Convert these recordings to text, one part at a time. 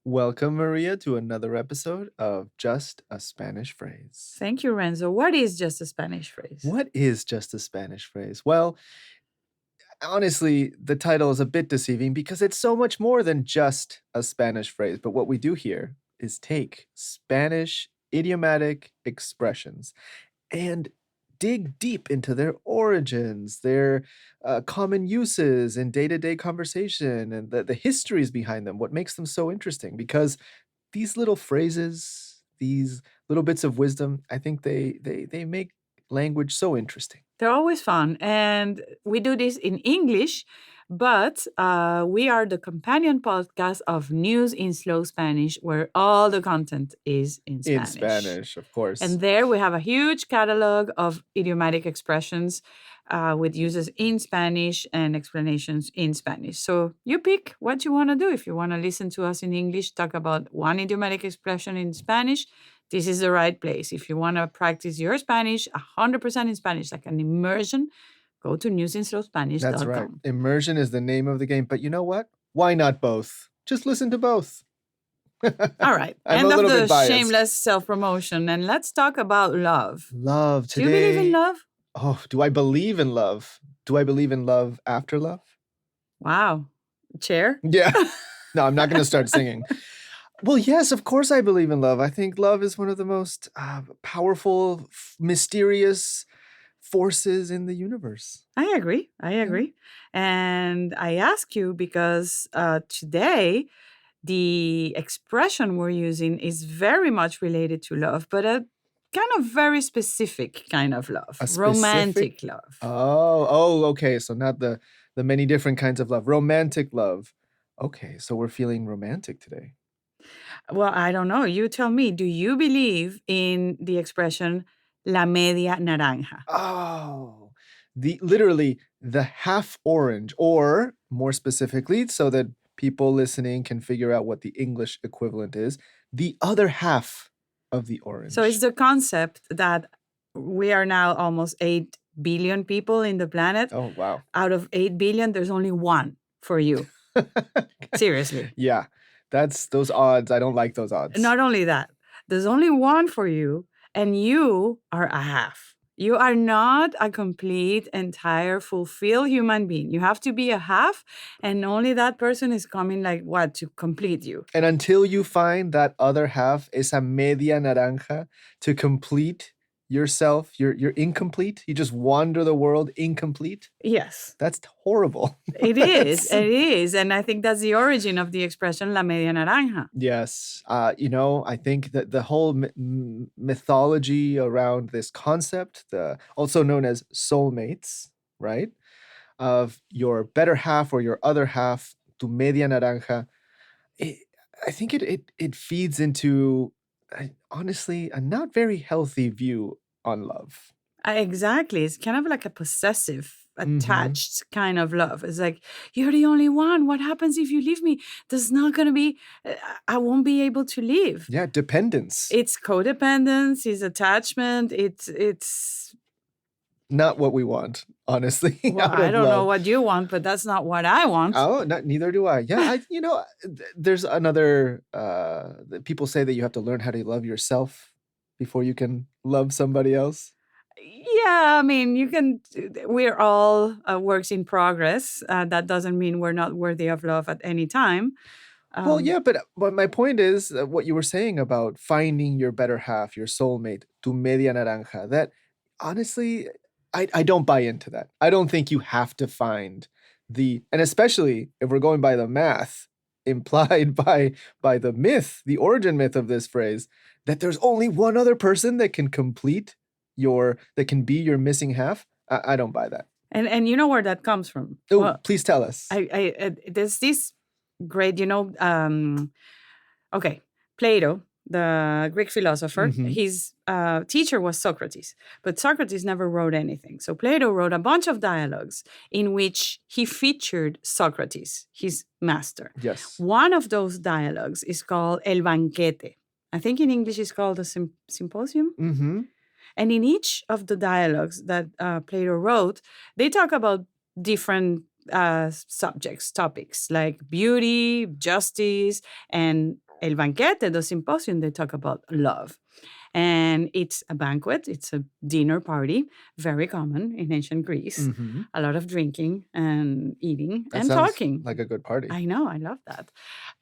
Welcome, Maria, to another episode of Just a Spanish Phrase. Thank you, Renzo. What is just a Spanish phrase? What is just a Spanish phrase? Well, honestly, the title is a bit deceiving because it's so much more than just a Spanish phrase. But what we do here is take Spanish idiomatic expressions and dig deep into their origins, their common uses in day-to-day conversation, and the histories behind them, what makes them so interesting. Because these little phrases, these little bits of wisdom, I think they make language so interesting. They're always fun. And we do this in English, but we are the companion podcast of News in Slow Spanish, where all the content is in In Spanish. Spanish, of course. And there we have a huge catalog of idiomatic expressions with uses in Spanish and explanations in Spanish. So you pick what you want to do. If you want to listen to us in English, talk about one idiomatic expression in Spanish, this is the right place. If you want to practice your Spanish 100% in Spanish, like an immersion, go to newsinslowspanish.com. That's right. Immersion is the name of the game. But you know what? Why not both? Just listen to both. All right. I'm End a of little the bit biased. shameless self-promotion. And let's talk about love. Love Do today. you believe in love? Oh, do I believe in love? Do I believe in love after love? Wow. Chair? Yeah. No, I'm not going to start singing. Well, yes, of course I believe in love. I think love is one of the most powerful, mysterious forces in the universe. I agree. And I ask you because today the expression we're using is very much related to love, but a kind of very specific kind of love. A specific- Romantic love. Oh, okay. So not the many different kinds of love. Romantic love. Okay, so we're feeling romantic today. Well, I don't know. You tell me, do you believe in the expression la media naranja? Oh, literally the half orange, or more specifically, so that people listening can figure out what the English equivalent is, the other half of the orange. So it's the concept that we are now almost 8 billion people in the planet. Oh, wow. Out of 8 billion, there's only one for you. Seriously. Yeah, that's those odds. I don't like those odds. Not only that, there's only one for you, and you are a half. You are not a complete, entire, fulfilled human being. You have to be a half, and only that person is coming to complete you. And until you find that other half, esa media naranja, to complete yourself, you're incomplete. You just wander the world incomplete. Yes. That's horrible. It is. And I think that's the origin of the expression la media naranja. Yes. I think that the whole mythology around this concept, also known as soulmates, right? Of your better half or your other half, tu media naranja, I think it feeds into, honestly, a not very healthy view on love. Exactly. It's kind of like a possessive, attached kind of love. It's like, you're the only one. What happens if you leave me? There's not going to be, I won't be able to live. Yeah, dependence. It's codependence, it's attachment, it's not what we want, honestly. Well, I don't know what you want, but that's not what I want. Oh, neither do I. Yeah, there's another, people say that you have to learn how to love yourself before you can love somebody else. Yeah, I mean, we're all works in progress. That doesn't mean we're not worthy of love at any time. Well, yeah, but my point is what you were saying about finding your better half, your soulmate, tu media naranja, that honestly, I don't buy into that. I don't think you have to find and especially if we're going by the math implied by the myth, the origin myth of this phrase, that there's only one other person that can that can be your missing half. I don't buy that. And you know where that comes from? Oh, well, please tell us. There's this great, okay, Plato, the Greek philosopher, his teacher was Socrates, but Socrates never wrote anything. So Plato wrote a bunch of dialogues in which he featured Socrates, his master. Yes. One of those dialogues is called El Banquete. I think in English it's called a symposium. Mm-hmm. And in each of the dialogues that Plato wrote, they talk about different topics like beauty, justice, and El Banquete, the symposium, they talk about love. And it's a banquet, it's a dinner party, very common in ancient Greece. Hmm. A lot of drinking and eating That and sounds talking. like a good party. I know, I love that.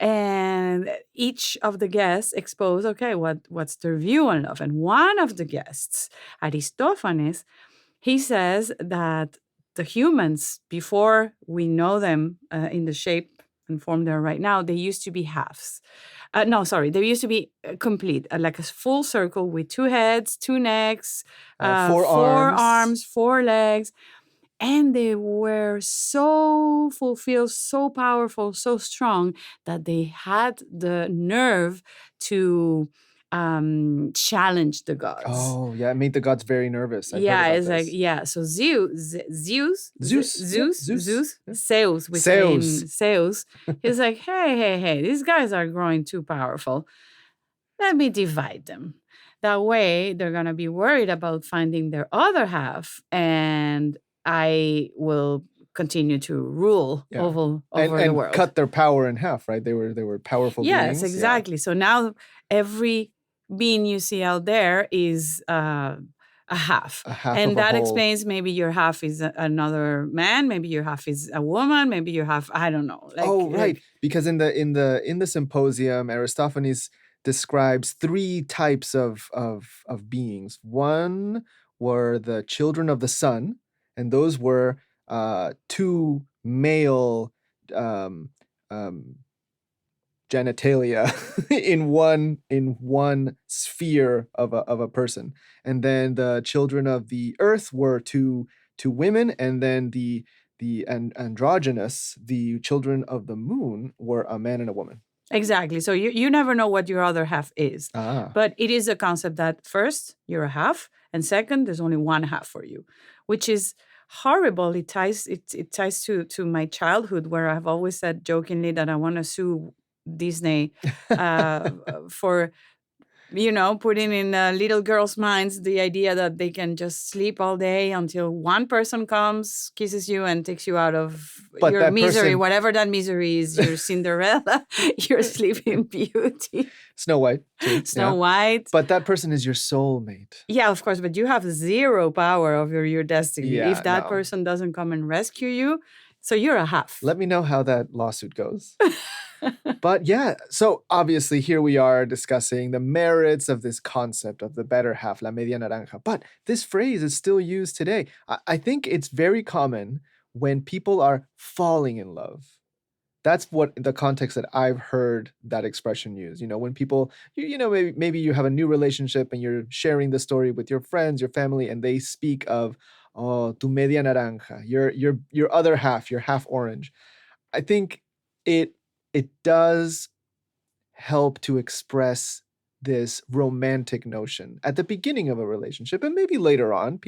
And each of the guests expose, okay, what's their view on love? And one of the guests, Aristophanes, he says that the humans, before we know them in the shape and form they're right now, they used to be halves. No, sorry, they used to be complete, like a full circle with two heads, two necks, Four four arms. arms, four legs. And they were so fulfilled, so powerful, so strong that they had the nerve to challenge the gods. Oh, yeah, it made the gods very nervous. I'd heard Yeah, about it's like, this. yeah. So Zeus. Yeah, Zeus. Zeus, Yeah. Zeus, we say in Zeus. Zeus. He's like, hey, these guys are growing too powerful. Let me divide them. That way, they're gonna be worried about finding their other half, and I will continue to rule Yeah. over the And world. cut their power in half, right? They were powerful Yes, beings. exactly. So now every being you see out there is a half. A half And of a that whole. explains maybe your half is another man, maybe your half is a woman, maybe your half, I don't know. Oh, right. Because in the symposium, Aristophanes describes three types of beings. One were the children of the sun, and those were two male um, um, genitalia in one sphere of a person. And then the children of the earth were two women, and then the androgynous, the children of the moon, were a man and a woman. Exactly. So you never know what your other half is. Ah. But it is a concept that first, you're a half, and second, there's only one half for you, which is horrible. It ties to my childhood, where I've always said jokingly that I want to sue Disney for putting in little girls' minds the idea that they can just sleep all day until one person comes, kisses you, and takes you out of But your that misery, person- whatever that misery is, your Cinderella, your Sleeping Beauty, Snow White. Too. Snow Yeah. White. But that person is your soulmate. Yeah, of course, but you have zero power over your destiny. Yeah, if that no. person doesn't come and rescue you, so you're a half. Let me know how that lawsuit goes. But yeah, so obviously here we are discussing the merits of this concept of the better half, la media naranja. But this phrase is still used today. I think it's very common when people are falling in love. That's what the context that I've heard that expression used. When people, maybe you have a new relationship and you're sharing the story with your friends, your family, and they speak of, oh, tu media naranja, your other half, your half orange. I think it does help to express this romantic notion at the beginning of a relationship, and maybe later on.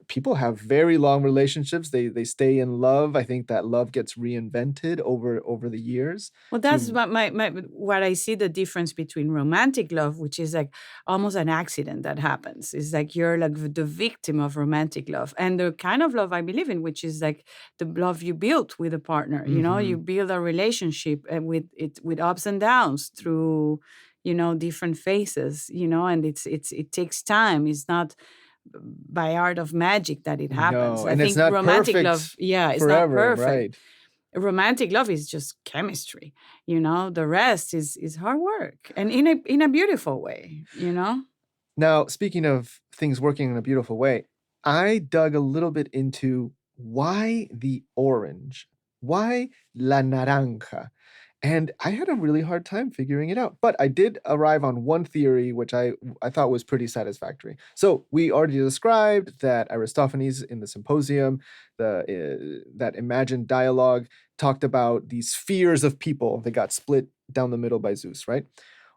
People have very long relationships. They stay in love. I think that love gets reinvented over the years. Well, that's what I see the difference between romantic love, which is like almost an accident that happens. It's like you're like the victim of romantic love, and the kind of love I believe in, which is like the love you build with a partner. You build a relationship with ups and downs through different phases. And it takes time. It's not by art of magic that it happens. No, I and it's think not romantic perfect love, it's forever, not perfect. right? Romantic love is just chemistry. The rest is hard work, and in a beautiful way. Now, speaking of things working in a beautiful way, I dug a little bit into why the orange, why la naranja. And I had a really hard time figuring it out. But I did arrive on one theory, which I thought was pretty satisfactory. So we already described that Aristophanes in the symposium, that imagined dialogue, talked about these spheres of people that got split down the middle by Zeus, right?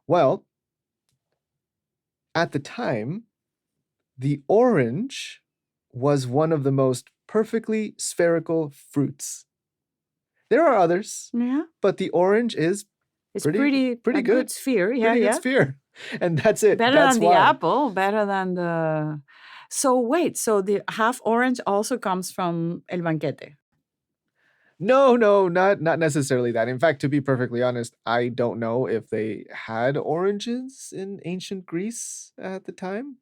Well, at the time, the orange was one of the most perfectly spherical fruits. There are others, Yeah, but the orange is it's pretty a good sphere. Yeah, pretty yeah. good sphere. And that's it. Better That's than the why. apple. Better than the. So wait. So the half orange also comes from El Banquete. No, no, not necessarily that. In fact, to be perfectly honest, I don't know if they had oranges in ancient Greece at the time.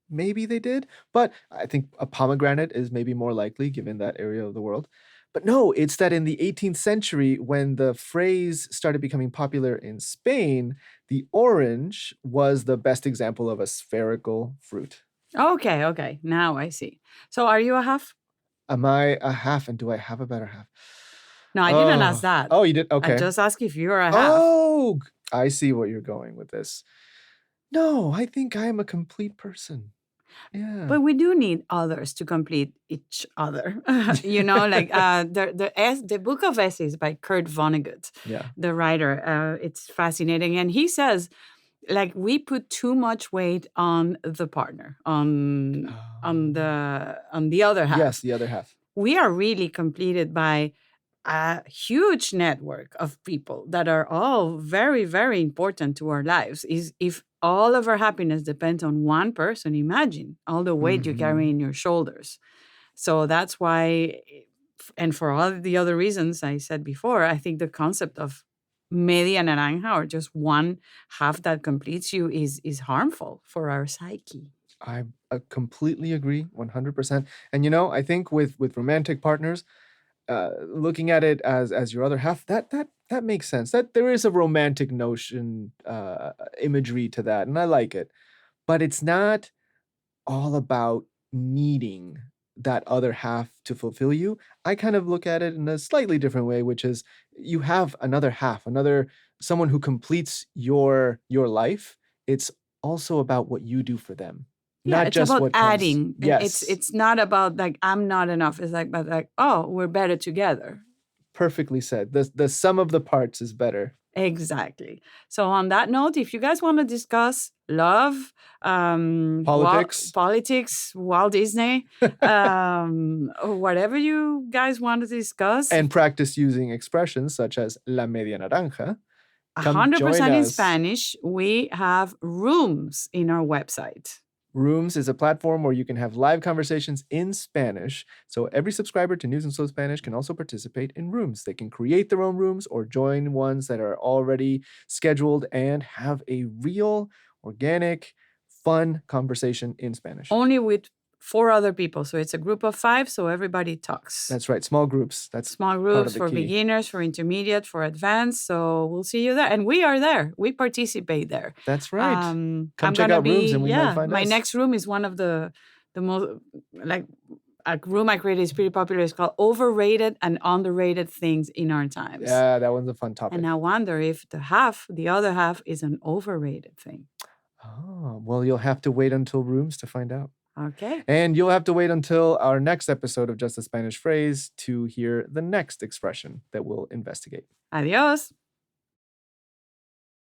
Maybe they did, but I think a pomegranate is maybe more likely given that area of the world. But no, it's that in the 18th century, when the phrase started becoming popular in Spain, the orange was the best example of a spherical fruit. Okay, okay. Now I see. So are you a half? Am I a half, and do I have a better half? No, I didn't ask Oh, that. oh, you did? I Okay. just asked if you're a half. Oh, I see what you're going with this. No, I think I am a complete person. Yeah. But we do need others to complete each other. Like the book of essays by Kurt Vonnegut, Yeah. the writer. It's fascinating, and he says like we put too much weight on the partner, Oh. on the other Yes, half. the other half. We are really completed by a huge network of people that are all very, very important to our lives. Is if all of our happiness depends on one person, imagine all the weight you carry Mhm. in your shoulders. So that's why, and for all the other reasons I said before, I think the concept of media naranja, or just one half that completes you, is harmful for our psyche. I completely agree, 100%. And, I think with romantic partners, looking at it as your other half, that makes sense. That there is a romantic notion, imagery to that, and I like it. But it's not all about needing that other half to fulfill you. I kind of look at it in a slightly different way, which is you have another half, another someone who completes your life. It's also about what you do for them, Yeah, not it's just about what comes. adding. It's Yes, it's not about like I'm not enough. It's like but like oh, we're better together. perfectly said. The sum of the parts is better. Exactly. So on that note, if you guys want to discuss love, Politics politics, Walt Disney, or whatever you guys want to discuss, and practice using expressions such as la media naranja. Come join 100% in us. Spanish, we have rooms in our website. Rooms is a platform where you can have live conversations in Spanish. So every subscriber to News and Slow Spanish can also participate in rooms. They can create their own rooms or join ones that are already scheduled and have a real, organic, fun conversation in Spanish. Only with 4 other people. So it's a group of 5, so everybody talks. That's right. Small groups. That's Small part groups of the for key. beginners, for intermediate, for advanced. So we'll see you there. And we are there. We participate there. That's right. Come I'm check gonna out rooms be, and we might find my us. next room is one of the most like a room I created is pretty popular. It's called Overrated and Underrated Things in Our Times. Yeah, that one's a fun topic. And I wonder if the other half is an overrated thing. Oh, well, you'll have to wait until rooms to find out. Okay. And you'll have to wait until our next episode of Just a Spanish Phrase to hear the next expression that we'll investigate. Adios.